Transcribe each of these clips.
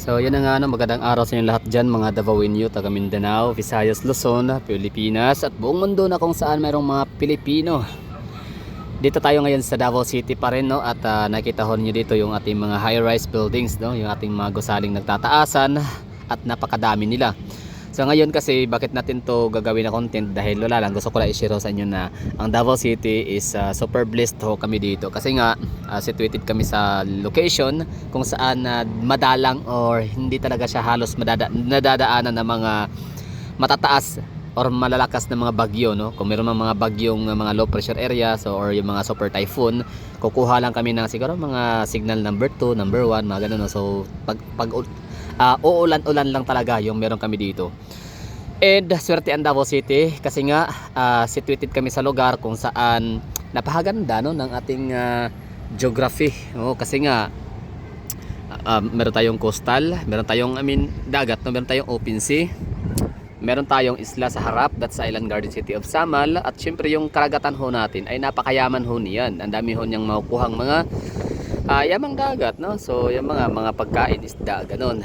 So yun na nga, magandang araw sa inyo lahat dyan, mga Davaoenyo, taga Mindanao, Visayas, Luzon, Pilipinas at buong mundo na kung saan mayroong mga Pilipino. Dito tayo ngayon sa Davao City pa rin, no? At nakita ho niyo dito yung ating mga high-rise buildings, no? Yung ating mga gusaling nagtataasan at napakadami nila. So ngayon kasi bakit natin to gagawin na content, dahil wala lang, gusto ko lang i-share sa inyo na ang Davao City is super blessed ho kami dito kasi nga situated kami sa location kung saan madalang or hindi talaga siya halos nadadaanan ng mga matataas or malalakas na mga bagyo, no? Kung mayroon mga bagyong mga low pressure area, so or yung mga super typhoon, kukuha lang kami ng siguro mga signal number 2, number 1, mga ganun, no? So pag uulan-ulan lang talaga yung meron kami dito. And swerte ang Davao City kasi nga situated kami sa lugar kung saan napakaganda, no, ng ating geography, no? Kasi nga meron tayong coastal, meron tayong dagat, no? Meron tayong open sea, meron tayong isla sa harap, that's Island Garden City of Samal, at syempre yung karagatan ho natin ay napakayaman ho niyan. Ang dami ho niyang makukuhang mga yamang dagat, no? So yung mga pagkain, isda, ganun.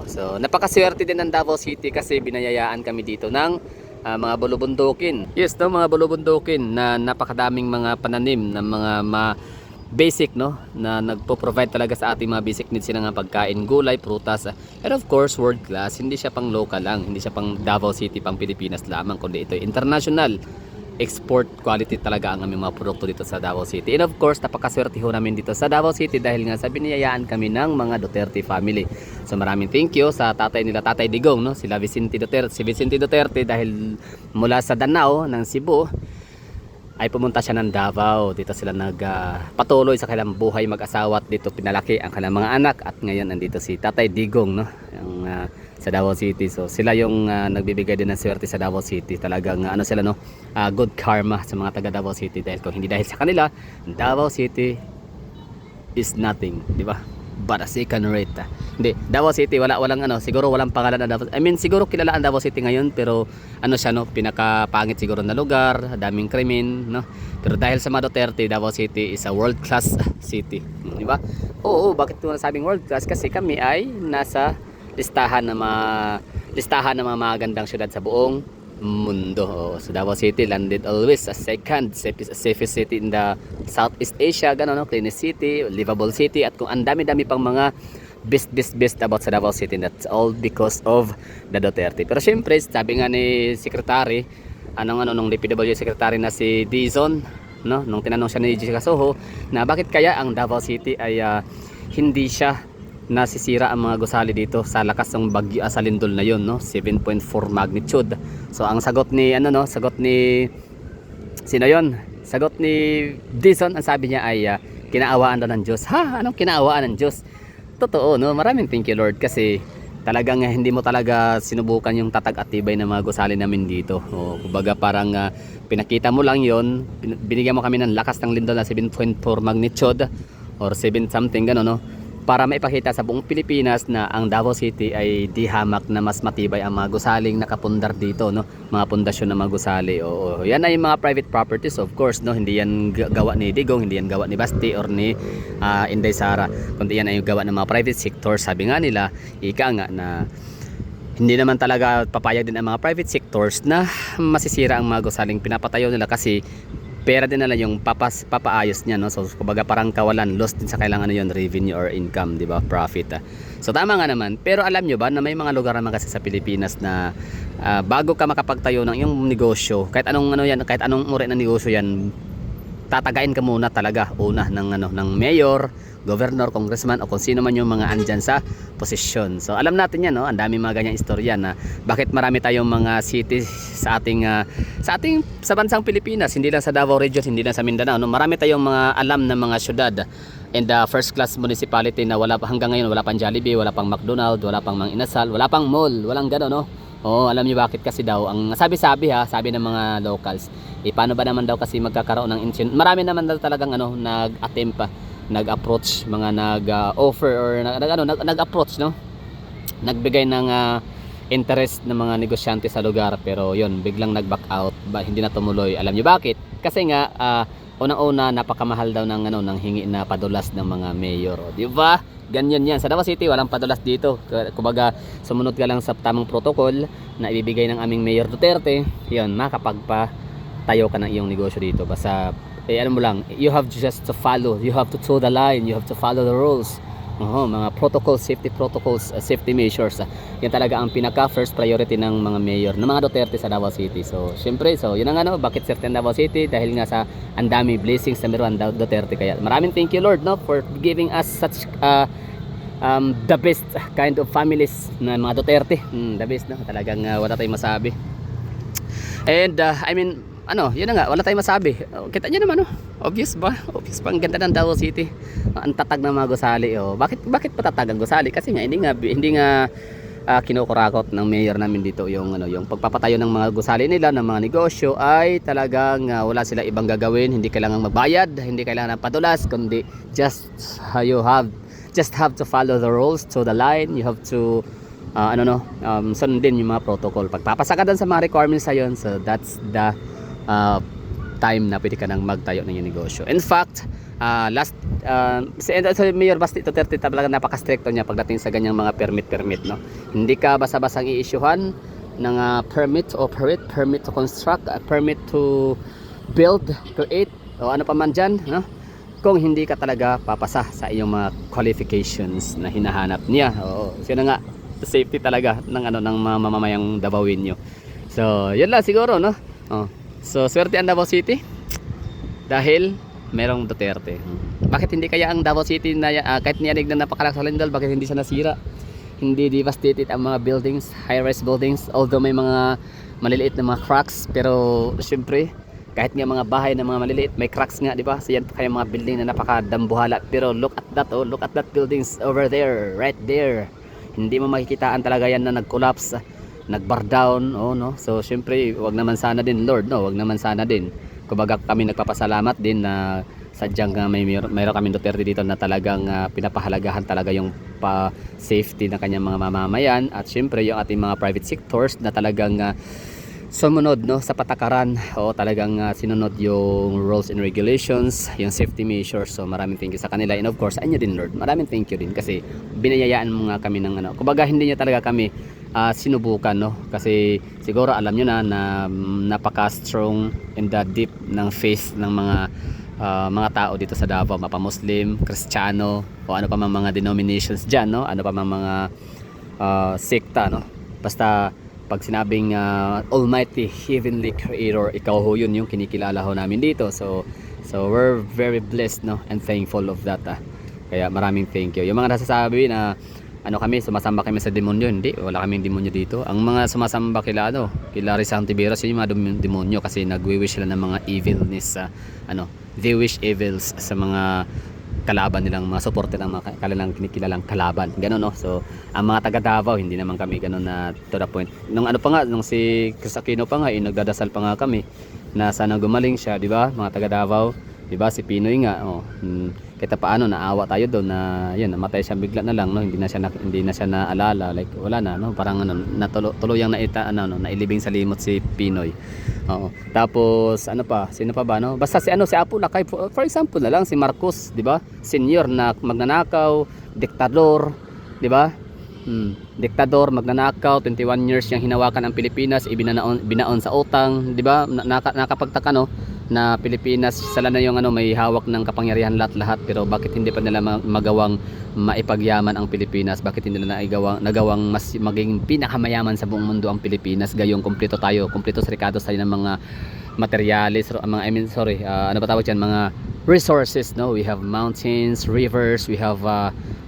So napakaswerte din ng Davao City kasi binayayaan kami dito ng mga bulubundukin. Yes, no, mga bulubundukin na napakadaming mga pananim ng mga basic, no, na nagpo-provide talaga sa ating mga basic needs ng pagkain, gulay, prutas, and of course world class. Hindi siya pang local lang, hindi siya pang Davao City, pang Pilipinas lamang, kundi ito international export quality talaga ang aming mga produkto dito sa Davao City. And of course, napakaswerte ho namin dito sa Davao City dahil nga sa biniyayaan kami ng mga Duterte family. So maraming thank you sa tatay nila, Tatay Digong, no? Sila Vicente Duterte, si Vicente Duterte, dahil mula sa Danao ng Cebu ay pumunta siya ng Davao. Dito sila patuloy sa kanilang buhay mag-asawa at dito pinalaki ang kanilang mga anak, at ngayon nandito si Tatay Digong, no? Yung sa Davao City. So sila yung nagbibigay din ng swerte sa Davao City. Talagang sila, no, good karma sa mga taga Davao City, dahil kung hindi dahil sa kanila, Davao City is nothing, di ba? But a second rate. Hindi, Davao City walang siguro walang pangalan na Davao. I mean, siguro kilala ang Davao City ngayon, pero siya, no, pinakapangit siguro na lugar, daming krimen, no? Pero dahil sa mga Duterte, Davao City is a world class city, di ba? Oo, bakit ko nasabing world class? Kasi kami ay nasa listahan ng mga magandang syudad sa buong mundo. So Davao City landed always as second safest city in the Southeast Asia, gano'n, no? Cleanest city, livable city, at kung ang dami-dami pang mga best about sa Davao City. That's all because of the Duterte. Pero syempre, sabi nga ni Secretary, nung DPWH Secretary na si Dizon, no? Nung tinanong siya ni Jessica Soho na bakit kaya ang Davao City ay hindi siya nasisira ang mga gusali dito sa lakas ng bagyo sa lindol na yon, no? 7.4 magnitude. So ang sagot ni sino yon? Sagot ni Dizon, ang sabi niya ay kinaawaan daw ng Diyos. Ha? Anong kinaawaan ng Diyos? Totoo, no? Maraming thank you Lord, kasi talagang hindi mo talaga sinubukan yung tatag at tibay ng mga gusali namin dito. Kumbaga parang pinakita mo lang yon, binigyan mo kami ng lakas ng lindol na 7.4 magnitude or 7 something, gano'n, no? Para maipakita sa buong Pilipinas na ang Davao City ay di hamak na mas matibay ang mga gusaling nakapundar dito, no? Mga pundasyon ng mga gusali. Oo, yan ay mga private properties, of course, no? Hindi yan gawa ni Digong, hindi yan gawa ni Basti or ni Inday Sara, kundi yan ay gawa ng mga private sector. Sabi nga nila, ika nga, na hindi naman talaga papayag din ang mga private sectors na masisira ang mga gusaling pinapatayo nila, kasi pera din nila yung papaayos niya, no? So kumbaga parang kawalan, lost din sa kailangan yon, revenue or income, di ba? Profit. So tama nga naman. Pero alam nyo ba na may mga lugar naman kasi sa Pilipinas na bago ka makapagtayo ng iyong negosyo, kahit anong kahit anong uri ng negosyo yan, tatagain ka muna talaga una ng mayor, governor, congressman, o kung sino man yung mga andyan sa posisyon. So alam natin yan, no? Ang dami mga ganyang istorya na bakit marami tayong mga cities sa bansang Pilipinas, hindi lang sa Davao region, hindi lang sa Mindanao, no? Marami tayong mga alam na mga syudad and first class municipality na hanggang ngayon wala pang Jollibee, wala pang McDonald's, wala pang Mang Inasal, wala pang mall, walang gano'n, no? Alam niyo bakit? Kasi daw ang sabi ng mga locals, paano ba naman daw kasi magkakaroon ng incident? Marami naman daw talagang nag-approach, mga nag-offer or nag-approach, no? Nagbigay ng interest ng mga negosyante sa lugar, pero yon biglang nag-back out, hindi na tumuloy. Alam niyo bakit? Kasi nga unang-una napakamahal daw ng hingi na padulas ng mga mayor, di ba? Ganyan yan. Sa Davao City, walang padulas dito. Kumbaga, sumunod ka lang sa tamang protocol na ibibigay ng aming Mayor Duterte. Yun, makapagpatayo ka ng iyong negosyo dito. Basta, ano mo lang, you have just to follow. You have to toe the line. You have to follow the rules. Mga protocols, safety protocols, safety measures. Yan talaga ang pinaka first priority ng mga mayor, ng mga Duterte sa Davao City. So, syempre, yun ang bakit certain Davao City? Dahil nga sa andami blessings na meron ang Duterte. Kaya maraming thank you Lord, no, for giving us such the best kind of families na mga Duterte. The best, no? Talagang wala tayong masabi. And I mean, yun na nga, wala tayong masabi. Kita nyo naman, obvious ba? Obvious pa, ang ganda ng Davao City. Ang tatag ng mga gusali. Bakit patatag ang gusali? Kasi nga, hindi nga kinukurakot ng mayor namin dito yung pagpapatayo ng mga gusali nila, ng mga negosyo ay talagang wala sila ibang gagawin. Hindi kailangan magbayad, hindi kailangan ng padulas, kundi just have to follow the rules, to the line. You have to sundin yung mga protocol. Pagpapasa ka doon sa mga requirements sa yun, so that's the time na pwede ka nang magtayo ng yung negosyo. In fact, si Mayor Basti Duterte talaga napaka-stricto niya pagdating sa ganyang mga permit, no? Hindi ka basta-bastang i-issuehan ng permit to operate, permit to construct, permit to build, create, o ano pa man dyan, no? Kung hindi ka talaga papasa sa iyong mga qualifications na hinahanap niya. So na nga, safety talaga ng ng mga mamamayang Davaoenyo. So, yun lang siguro, no? So, swerte ang Davao City dahil merong Duterte. Bakit hindi kaya ang Davao City na kahit niyanig na napakalakas sa lindol, bakit hindi siya nasira? Hindi devastated ang mga buildings, high-rise buildings, although may mga maliliit na mga cracks, pero syempre kahit nga mga bahay na mga maliliit may cracks nga, di ba? So yan pa kaya mga building na napakadambuhala, pero look at that buildings over there, right there. Hindi mo makikitaan talaga yan na nag-collapse, nag-bar down, no? So syempre, wag naman sana din Lord, no? Wag naman sana din. Kumbaga kami nagpapasalamat din na sadyang mayroon kami Duterte dito na talagang pinapahalagahan talaga yung safety ng kanyang mga mamamayan, at syempre yung ating mga private sectors na talagang sumunod, no, sa patakaran, talagang sinunod yung rules and regulations, yung safety measures. So maraming thank you sa kanila, and of course sa inyo din Lord, maraming thank you din kasi binayayaan mo nga kami ng kumbaga hindi niya talaga kami sinubukan, no, kasi siguro alam nyo na napaka strong in the deep ng faith ng mga tao dito sa Davao, mapa Muslim, Kristiyano, o ano pa mang mga denominations dyan, no, ano pa mang mga sekta, no, basta pag sinabing Almighty Heavenly Creator, ikaw ho yun yung kinikilala ho namin dito. So we're very blessed, no, and thankful of that. Kaya maraming thank you. Yung mga nasasabi na kami, sumasamba kami sa demonyo, hindi, wala kaming demonyo dito. Ang mga sumasamba kila Rizal Antiveros, yung mga demonyo kasi nagwi-wish sila ng mga evilness, they wish evils sa mga kalaban nilang, mga supporter ng mga kanilang kinikilalang kalaban, gano'n, no? So ang mga taga Davao, hindi naman kami gano'n na to the point. Nung nung si Chris Aquino pa nga, nagdadasal pa nga kami na sana gumaling siya, di ba, mga taga Davao, di ba, si Pinoy nga, kita paano naawa tayo doon na yun, namatay siya bigla na lang, no? Hindi na siya naalala, like wala na, no, parang tuluyang nailibing sa limot si Pinoy. Tapos sino pa ba, no? Basta si Apo Lakay, for example na lang, si Marcos, di ba, senior na magnanakaw, diktador, di ba, diktador, magnanakaw, 21 years niyang hinawakan ang Pilipinas, binaon sa utang, di ba, nakapagtaka, no, na Pilipinas, sila na yung may hawak ng kapangyarihan lahat, pero bakit hindi pa nila magawang maipagyaman ang Pilipinas? Bakit hindi nila nagawang mas maging pinakamayaman sa buong mundo ang Pilipinas? Gayong kumpleto sa rikados tayo ng mga materials, mga resources, no? We have mountains, rivers, we have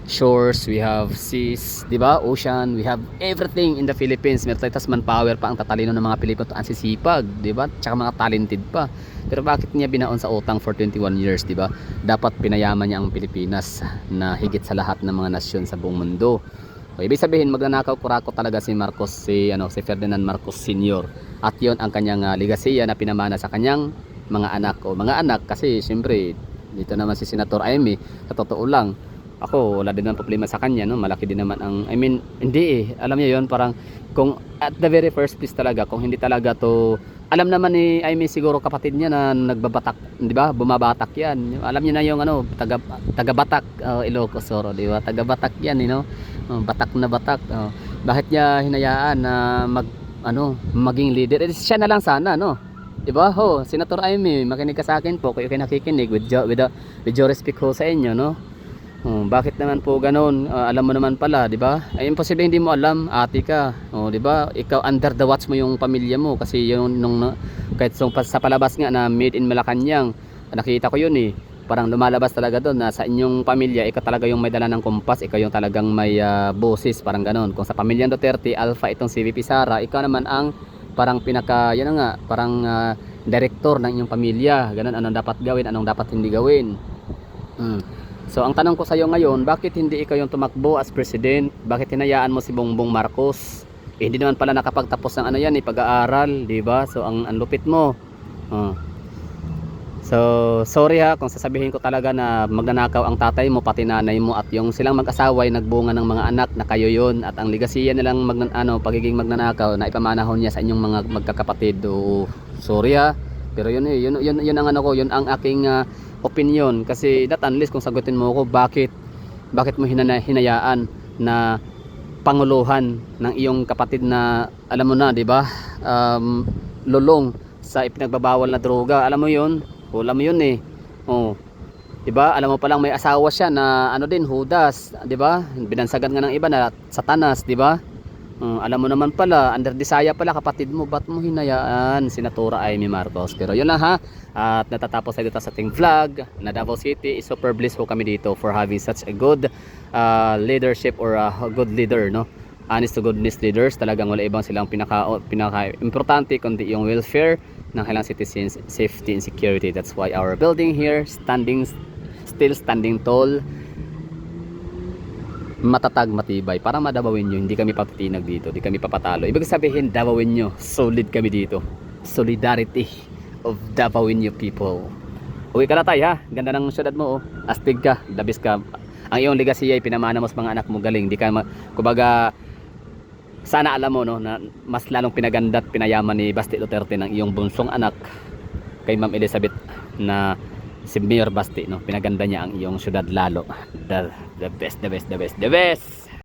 shores, we have seas, di ba? Ocean, we have everything in the Philippines. Meron tayo, tas manpower pa, ang tatalino ng mga Pilipino, ang sisipag, di ba? Tsaka mga talented pa. Pero bakit niya binaon sa utang for 21 years, di ba? Dapat pinayaman niya ang Pilipinas na higit sa lahat ng mga nasyon sa buong mundo. So, ibig sabihin, magnanakaw-kurakot talaga si Marcos, si Ferdinand Marcos Sr. At yon ang kanyang legasiya na pinamana sa kanyang mga anak kasi siyempre dito naman si Senator Amy, sa totoo lang, ako wala din naman problema sa kanya, no? Malaki din naman ang, I mean, hindi eh. Alam niyo yon, parang kung at the very first place talaga, kung hindi talaga to, alam naman ni I mean siguro kapatid niya na nagbabatak, di ba? Bumabatak yan. Alam niyo na yung ano, taga Batak, Ilocos Sur, di ba? Taga Batak yan, you know? Batak na Batak. Bakit niya hinayaan na maging leader? Eh, siya na lang sana, no? Di ba? Senator Amy, makinig ka sa akin po, kayo nakikinig with due respect ho sa inyo, no? Bakit naman po ganoon? Alam mo naman pala, 'di ba? Ay imposible hindi mo alam, ate ka. 'Di ba? Ikaw under the watch mo yung pamilya mo kasi yung kahit sa palabas nga na made in Malacanang, nakita ko 'yun eh. Parang lumalabas talaga doon na sa inyong pamilya, ikaw talaga yung may dala ng kompas, ikaw yung talagang may boses, parang ganoon. Kung sa pamilyang Duterte, alpha itong si VP Sara, ikaw naman ang parang yan na nga, parang director ng inyong pamilya. Ganun, anong dapat gawin, anong dapat hindi gawin. So ang tanong ko sa iyo ngayon, bakit hindi ikaw yung tumakbo as president? Bakit hinayaan mo si Bongbong Marcos? Hindi naman pala nakapagtapos ng pag-aaral, 'di ba? So ang lupit mo. So sorry ha kung sasabihin ko talaga na magnanakaw ang tatay mo pati nanay mo at yung silang mag-asawa ay nagbunga ng mga anak na kayo yon, at ang ligasiya nilang pagiging magnanakaw na ipamanahon niya sa inyong mga magkakapatid. Sorry ha. Pero yun ang yun ang aking opinion, kasi that unless kung sagutin mo ako bakit mo hinayaan na panguluhan ng iyong kapatid na alam mo na, 'di ba? Lulong sa ipinagbabawal na droga. Alam mo 'yun? Alam mo 'yun eh. 'Di ba? Alam mo pa lang may asawa siya na Judas, 'di ba? Binansagan nga ng iba na Satanas, 'di ba? Alam mo naman pala, under desaya pala kapatid mo, ba't mo hinayaan Senatora Amy Marcos? Pero yun na ha, at natatapos tayo dito sa ating vlog na Davao City. Super blessed ho kami dito for having such a good leadership or a good leader, no? Honest to goodness leaders, talagang wala ibang silang pinaka-importante kundi yung welfare ng kailang citizens, safety and security. That's why our building here still standing tall, matatag, matibay, para madabawin nyo. Hindi kami papatinag dito, hindi kami papatalo. Ibig sabihin, dawawin nyo, solid kami dito. Solidarity of Davaoenyo people. Uwi ka na tayo ha, ganda ng syudad mo, astig ka, dabis ka. Ang iyong legacy ay pinamana mo sa mga anak mo, galing. Di ka kumbaga, sana alam mo, no, na mas lalong pinaganda at pinayaman ni Basti Duterte ng iyong bunsong anak kay Ma'am Elizabeth, na si Mayor Basti, no, pinaganda niya ang iyong syudad lalo. The best.